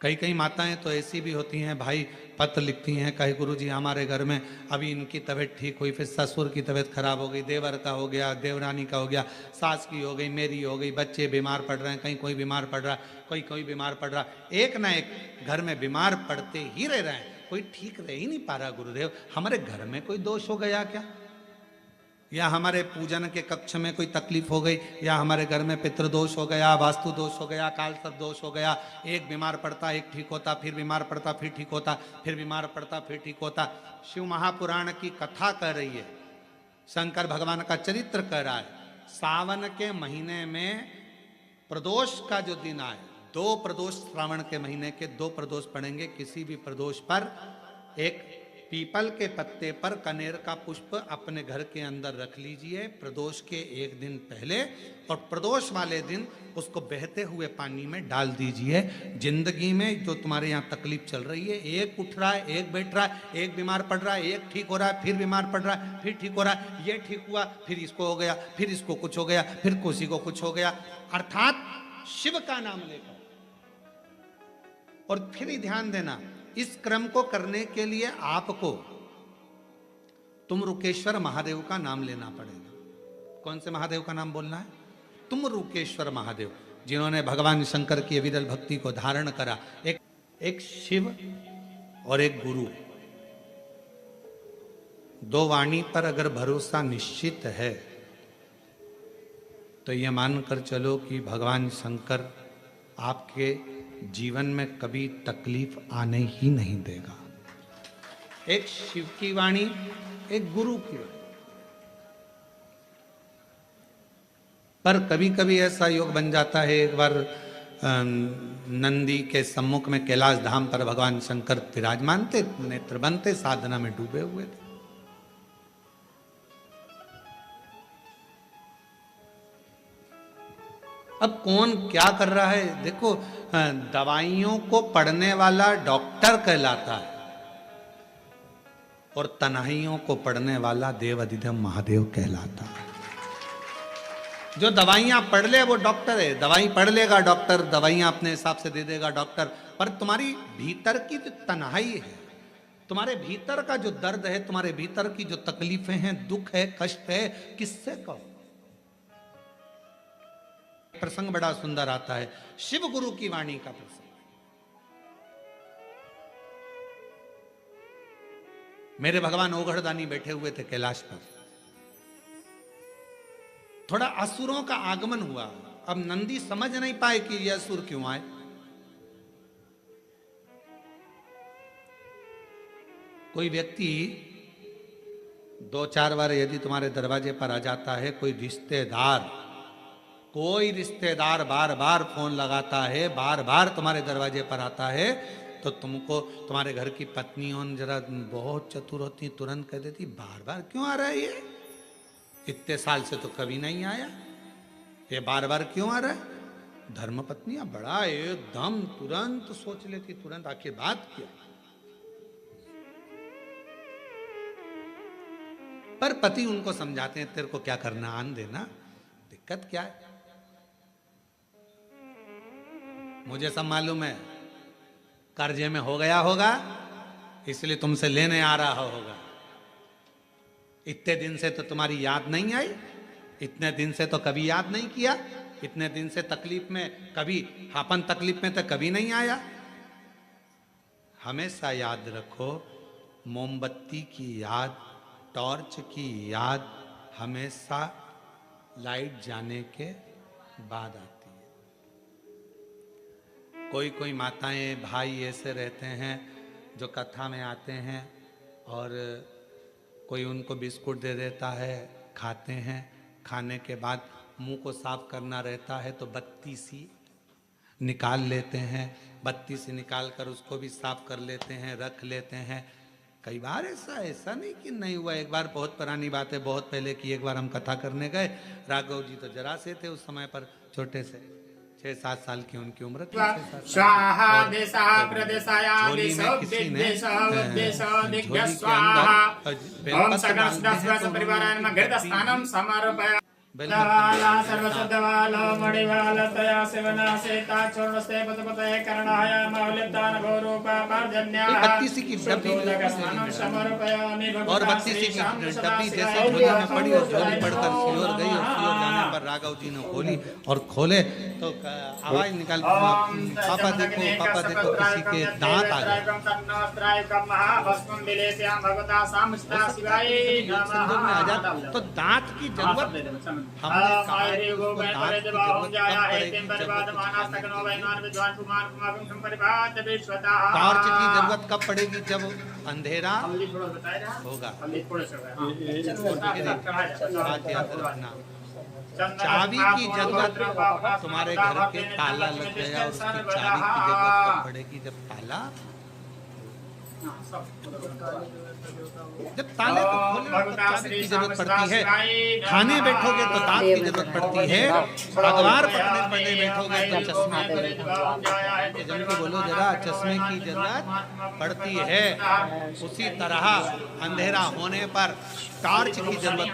कई कई माताएं तो ऐसी भी होती हैं भाई, पत्र लिखती हैं, कहे गुरुजी हमारे घर में अभी इनकी तबीयत ठीक हुई, फिर ससुर की तबीयत खराब हो गई, देवर का हो गया, देवरानी का हो गया, सास की हो गई, मेरी हो गई, बच्चे बीमार पड़ रहे हैं, कहीं कोई बीमार पड़ रहा है, कोई बीमार पड़ रहा है, एक ना एक घर में बीमार पड़ते ही रह रहे हैं, कोई ठीक रह ही नहीं पा रहा। गुरुदेव हमारे घर में कोई दोष हो गया क्या, या हमारे पूजन के कक्ष में कोई तकलीफ हो गई, या हमारे घर में पितृदोष हो गया, वास्तु दोष हो गया, काल सर्प दोष हो गया, एक बीमार पड़ता एक ठीक होता, फिर बीमार पड़ता फिर ठीक होता, फिर बीमार पड़ता फिर ठीक होता। शिव महापुराण की कथा कर रही है, शंकर भगवान का चरित्र कर रहा है। सावन के महीने में प्रदोष का जो दिन आए, 2 प्रदोष श्रावण के महीने के 2 प्रदोष पड़ेंगे, किसी भी प्रदोष पर एक पीपल के पत्ते पर कनेर का पुष्प अपने घर के अंदर रख लीजिए प्रदोष के एक दिन पहले, और प्रदोष वाले दिन उसको बहते हुए पानी में डाल दीजिए। जिंदगी में जो तुम्हारे यहाँ तकलीफ चल रही है, एक उठ रहा है, एक बैठ रहा है, एक बीमार पड़ रहा है, एक ठीक हो रहा है, फिर बीमार पड़ रहा है, फिर ठीक हो रहा है, ये ठीक हुआ, फिर इसको हो गया, फिर इसको कुछ हो गया, फिर किसी को कुछ हो गया, अर्थात शिव का नाम लेकर। और फिर ही ध्यान देना, इस क्रम को करने के लिए आपको तुमरुकेश्वर महादेव का नाम लेना पड़ेगा। कौन से महादेव का नाम बोलना है? तुमरुकेश्वर महादेव, जिन्होंने भगवान शंकर की अविरल भक्ति को धारण करा। एक शिव और एक गुरु, 2 वाणी पर अगर भरोसा निश्चित है तो यह मानकर चलो कि भगवान शंकर आपके जीवन में कभी तकलीफ आने ही नहीं देगा। एक शिव की वाणी, एक गुरु की वाणी। पर कभी कभी ऐसा योग बन जाता है, एक बार नंदी के सम्मुख में कैलाश धाम पर भगवान शंकर विराजमान थे, नेत्र बंद थे, साधना में डूबे हुए थे। अब कौन क्या कर रहा है देखो, दवाइयों को पढ़ने वाला डॉक्टर कहलाता है और तन्हाइयों को पढ़ने वाला देव अधिदेव महादेव कहलाता है। जो दवाइयां पढ़ ले वो डॉक्टर है, दवाई पढ़ लेगा डॉक्टर, दवाइयां अपने हिसाब से दे देगा डॉक्टर, पर तुम्हारी भीतर की जो तन्हाई है, तुम्हारे भीतर का जो दर्द है, तुम्हारे भीतर की जो तकलीफें हैं, दुख है, कष्ट है, किससे कहो। प्रसंग बड़ा सुंदर आता है, शिव गुरु की वाणी का प्रसंग। मेरे भगवान ओघड़दानी बैठे हुए थे कैलाश पर, थोड़ा असुरों का आगमन हुआ। अब नंदी समझ नहीं पाए कि ये असुर क्यों आए। कोई व्यक्ति 2-4 बार यदि तुम्हारे दरवाजे पर आ जाता है, कोई रिश्तेदार बार बार फोन लगाता है, बार बार तुम्हारे दरवाजे पर आता है, तो तुमको तुम्हारे घर की पत्नियों जरा बहुत चतुर होती, तुरंत कह देती बार बार क्यों आ रहा है ये, इतने साल से तो कभी नहीं आया, ये बार बार क्यों आ रहा है। धर्म पत्नियां बड़ा एकदम तुरंत सोच लेती, तुरंत आखिर बात क्या। पर पति उनको समझाते हैं, तेरे को क्या करना, आन देना, दिक्कत क्या है, मुझे सब मालूम है, कर्जे में हो गया होगा इसलिए तुमसे लेने आ रहा होगा। इतने दिन से तो तुम्हारी याद नहीं आई, इतने दिन से तो कभी याद नहीं किया, इतने दिन से तकलीफ में कभी, अपन तकलीफ में तो कभी नहीं आया। हमेशा याद रखो, मोमबत्ती की याद, टॉर्च की याद हमेशा लाइट जाने के बाद आती है। कोई माताएं भाई ऐसे रहते हैं जो कथा में आते हैं और कोई उनको बिस्कुट दे देता है, खाते हैं, खाने के बाद मुंह को साफ करना रहता है तो बत्ती सी निकाल लेते हैं, बत्ती से निकाल कर उसको भी साफ कर लेते हैं, रख लेते हैं। कई बार ऐसा नहीं कि नहीं हुआ। एक बार बहुत पुरानी बात है, बहुत पहले की, एक बार हम कथा करने गए, राघव जी तो जरा से थे उस समय पर, छोटे से 6-7 साल की उनकी उम्र थी। बिल्कुल सर्वशुद्धवालो मणिवाल तया सेवना से ताचूर्ण से पतपतये करणाय मौलितान भोरूपा पर्जन्याः 32 की डब्बी समर्पयामि और 32 की डब्बी जैसे झोली में पड़ी और झोली पड़कर सियोर गई और सियोर जाने पर राघव जी ने खोली और खोले तो आवाज निकाल पापा देखो किसी के दांत आ गए सिंदूर में आ जाता तो दांत की जरूरत हमने कहा तो दांत की टॉर्च की जरूरत कब पड़ेगी जब अंधेरा होगा। चाबी की जरूरत तुम्हारे घर के ताला लग गया और उसकी चाबी की जरूरत कब पड़ेगी जब ताला जब ताले को खोले तो चाबी की जरूरत पड़ती है। खाने बैठोगे तो दांत की जरूरत पड़ती है। अखबार पढ़ने बैठोगे तो चश्मा जल्दी बोलो जरा चश्मे की जरूरत पड़ती है। उसी तरह अंधेरा होने पर टॉर्च की जरूरत